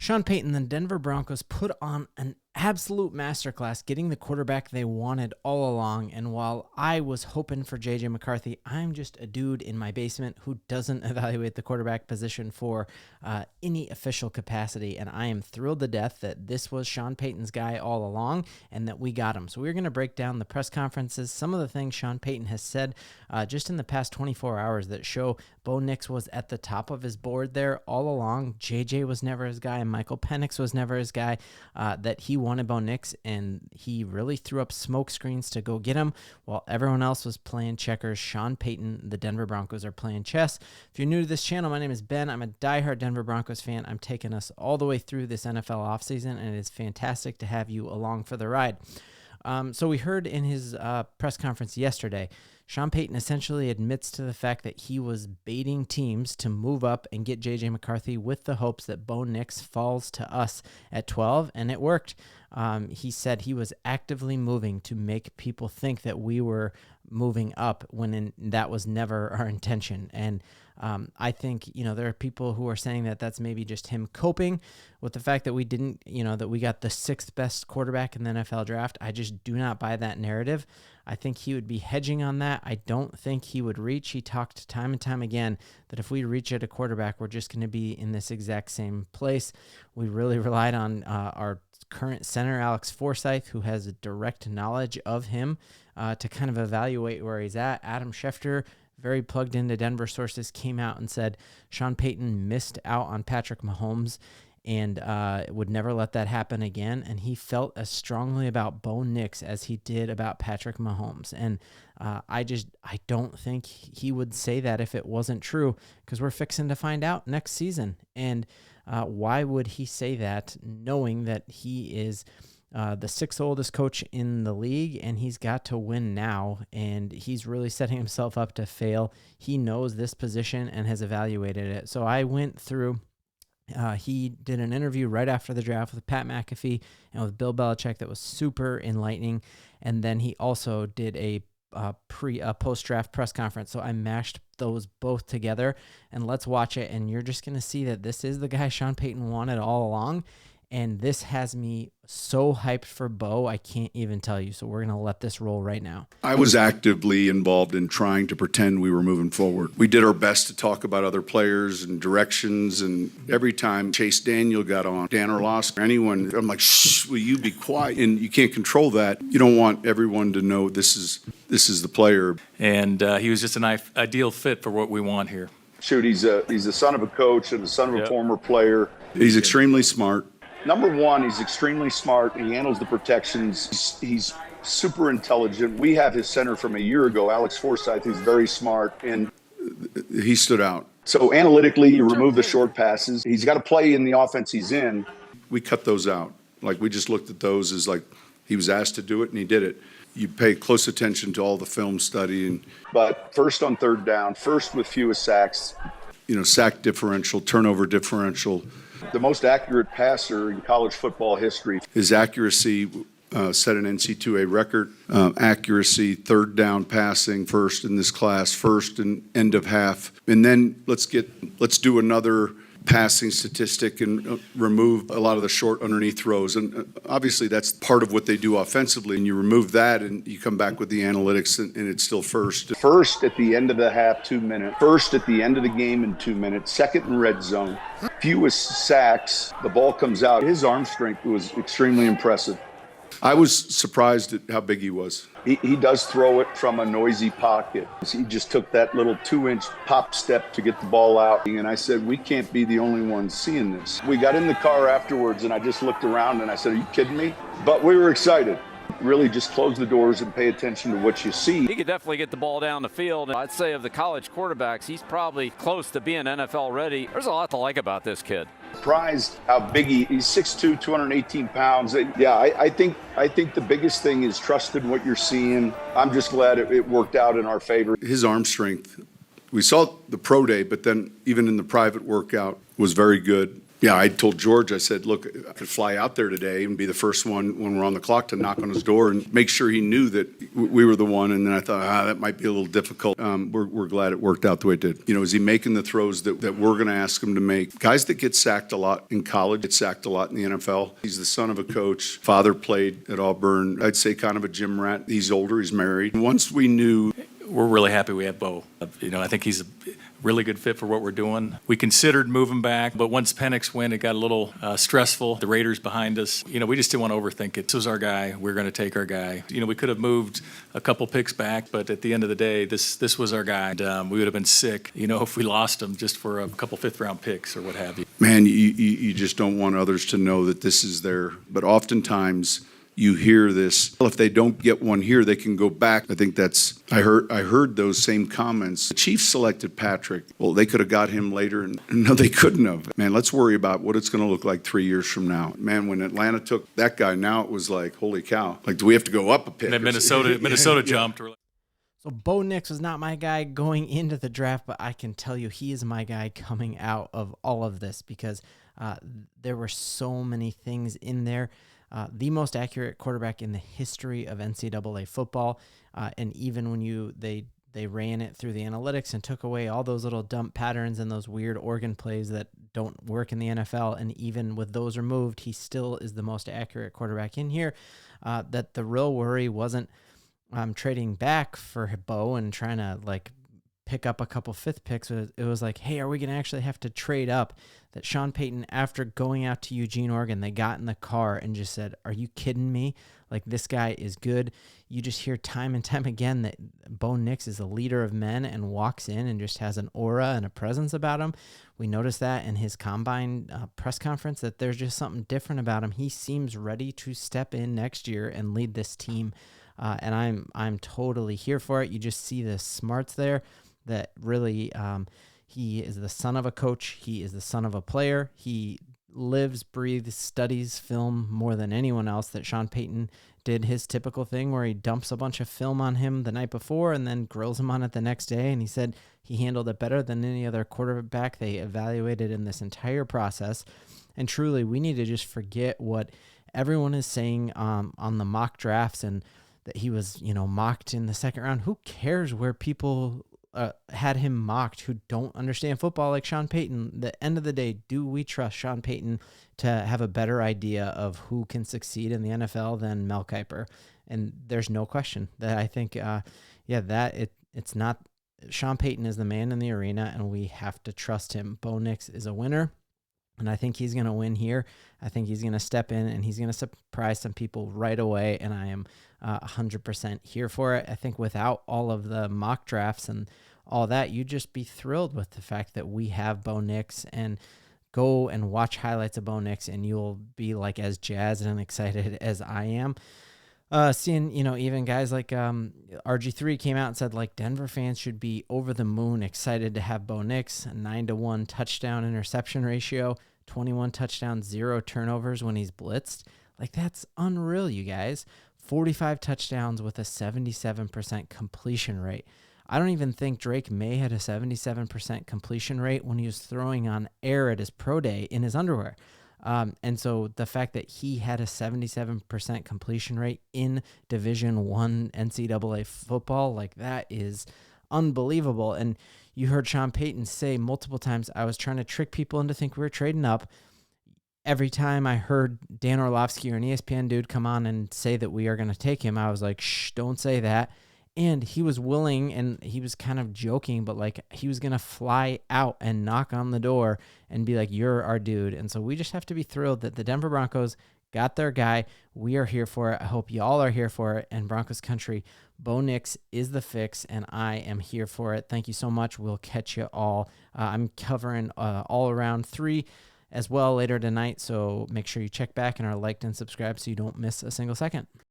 Sean Payton, the Denver Broncos, put on an absolute masterclass getting the quarterback they wanted all along. And while I was hoping for J.J. McCarthy, I'm just a dude in my basement who doesn't evaluate the quarterback position for any official capacity. And I am thrilled to death that this was Sean Payton's guy all along and that we got him. So we're going to break down the press conferences, some of the things Sean Payton has said just in the past 24 hours that show Bo Nix was at the top of his board there all along. J.J. was never his guy. Michael Penix was never his guy, that he wanted Bo Nix, and he really threw up smoke screens to go get him while everyone else was playing checkers. Sean Payton, the Denver Broncos, are playing chess. If you're new to this channel, my name is Ben. I'm a diehard Denver Broncos fan. I'm taking us all the way through this NFL offseason, and it is fantastic to have you along for the ride. So we heard in his press conference yesterday, Sean Payton essentially admits to the fact that he was baiting teams to move up and get J.J. McCarthy with the hopes that Bo Nix falls to us at 12, and it worked. He said he was actively moving to make people think that we were moving up when that was never our intention. And I think, there are people who are saying that that's maybe just him coping with the fact that we didn't, that we got the 6th best quarterback in the NFL draft. I just do not buy that narrative. I think he would be hedging on that. I don't think he would reach. He talked time and time again that if we reach at a quarterback, we're just going to be in this exact same place. We really relied on our current center, Alex Forsythe, who has a direct knowledge of him to kind of evaluate where he's at. Adam Schefter, very plugged into Denver sources, came out and said Sean Payton missed out on Patrick Mahomes and would never let that happen again. And he felt as strongly about Bo Nix as he did about Patrick Mahomes. And I don't think he would say that if it wasn't true, because we're fixing to find out next season. And why would he say that knowing that he is the 6th oldest coach in the league, and he's got to win now, and he's really setting himself up to fail. He knows this position and has evaluated it. So I went through, he did an interview right after the draft with Pat McAfee and with Bill Belichick that was super enlightening. And then he also did a post-draft press conference. So I mashed those both together, and let's watch it. And you're just going to see that this is the guy Sean Payton wanted all along. And this has me so hyped for Bo, I can't even tell you. So we're going to let this roll right now. I was actively involved in trying to pretend we were moving forward. We did our best to talk about other players and directions. And every time Chase Daniel got on, Dan Orlovsky, anyone, I'm like, shh, will you be quiet? And you can't control that. You don't want everyone to know this is the player. And he was just an ideal fit for what we want here. Shoot, he's the son of a coach and the son of a former player. He's extremely smart. Number one, he's extremely smart. He handles the protections. He's super intelligent. We have his center from a year ago, Alex Forsythe, who's very smart. And he stood out. So analytically, you remove the short passes. He's got to play in the offense he's in. We cut those out. Like, we just looked at those as like he was asked to do it, and he did it. You pay close attention to all the film study. But first on third down, first with fewest sacks. Sack differential, turnover differential. The most accurate passer in college football history. His accuracy set an NC2A record. Accuracy, third down passing, first in this class, first and end of half. And then let's do another passing statistic and remove a lot of the short underneath throws. And obviously that's part of what they do offensively. And you remove that and you come back with the analytics and it's still first. First at the end of the half, 2 minutes. First at the end of the game in 2 minutes. Second in red zone. Fewest sacks. The ball comes out. His arm strength was extremely impressive. I was surprised at how big he was. He does throw it from a noisy pocket. He just took that little 2-inch pop step to get the ball out. And I said, we can't be the only ones seeing this. We got in the car afterwards, and I just looked around, and I said, are you kidding me? But we were excited. Really just close the doors and pay attention to what you see. He could definitely get the ball down the field. I'd say of the college quarterbacks, he's probably close to being NFL ready. There's a lot to like about this kid. Surprised how big he's 6'2", 218 pounds. Yeah, I think the biggest thing is trust in what you're seeing. I'm just glad it worked out in our favor. His arm strength, we saw the pro day, but then even in the private workout was very good. Yeah, I told George, I said, look, I could fly out there today and be the first one when we're on the clock to knock on his door and make sure he knew that we were the one. And then I thought, that might be a little difficult. We're glad it worked out the way it did. You know, is he making the throws that we're going to ask him to make? Guys that get sacked a lot in college, get sacked a lot in the NFL. He's the son of a coach. Father played at Auburn. I'd say kind of a gym rat. He's older. He's married. Once we knew. We're really happy we have Bo. You know, I think he's a really good fit for what we're doing. We considered moving back, but once Penix went, it got a little stressful. The Raiders behind us. You know, we just didn't want to overthink it. This was our guy. We're going to take our guy. You know, we could have moved a couple picks back, but at the end of the day, this was our guy. And we would have been sick, you know, if we lost him just for a couple fifth-round picks or what have you. Man, you just don't want others to know that this is there. But oftentimes, you hear this. Well, if they don't get one here, they can go back. I think I heard those same comments. The Chiefs selected Patrick. Well, they could have got him later, and no, they couldn't have. Man, let's worry about what it's going to look like 3 years from now. Man, when Atlanta took that guy, now it was like, holy cow. Like, do we have to go up a pick? And then Minnesota jumped. So Bo Nix was not my guy going into the draft, but I can tell you he is my guy coming out of all of this because there were so many things in there. The most accurate quarterback in the history of NCAA football. And even when they ran it through the analytics and took away all those little dump patterns and those weird organ plays that don't work in the NFL, and even with those removed, he still is the most accurate quarterback in here. That the real worry wasn't trading back for Bo and trying to pick up a couple fifth picks. It was like, hey, are we going to actually have to trade up? That Sean Payton, after going out to Eugene, Oregon, they got in the car and just said, are you kidding me? Like, this guy is good. You just hear time and time again that Bo Nix is a leader of men and walks in and just has an aura and a presence about him. We noticed that in his combine press conference, that there's just something different about him. He seems ready to step in next year and lead this team. And I'm totally here for it. You just see the smarts there that really he is the son of a coach. He is the son of a player. He lives, breathes, studies film more than anyone else. That Sean Payton did his typical thing where he dumps a bunch of film on him the night before and then grills him on it the next day. And he said he handled it better than any other quarterback they evaluated in this entire process. And truly, we need to just forget what everyone is saying on the mock drafts and that he was, mocked in the second round. Who cares where people had him mocked who don't understand football like Sean Payton? The end of the day, do we trust Sean Payton to have a better idea of who can succeed in the NFL than Mel Kiper? And there's no question that I think, it's not. Sean Payton is the man in the arena, and we have to trust him. Bo Nix is a winner, and I think he's going to win here. I think he's going to step in, and he's going to surprise some people right away, and I am 100% here for it. I think without all of the mock drafts and all that, you'd just be thrilled with the fact that we have Bo Nix, and go and watch highlights of Bo Nix, and you'll be like as jazzed and excited as I am. Seeing, even guys like RG3 came out and said Denver fans should be over the moon excited to have Bo Nix. A 9-to-1 touchdown interception ratio, 21 touchdowns, 0 turnovers when he's blitzed. That's unreal, you guys. 45 touchdowns with a 77% completion rate. I don't even think Drake May had a 77% completion rate when he was throwing on air at his pro day in his underwear. And so the fact that he had a 77% completion rate in Division I NCAA football, that is unbelievable. And you heard Sean Payton say multiple times, I was trying to trick people into think we were trading up. Every time I heard Dan Orlovsky or an ESPN dude come on and say that we are going to take him, I was like, shh, don't say that. And he was willing, and he was kind of joking, but he was going to fly out and knock on the door and be like, you're our dude. And so we just have to be thrilled that the Denver Broncos got their guy. We are here for it. I hope y'all are here for it. And Broncos country, Bo Nix is the fix, and I am here for it. Thank you so much. We'll catch you all. I'm covering all around 3 as well later tonight, so make sure you check back and are liked and subscribed so you don't miss a single second.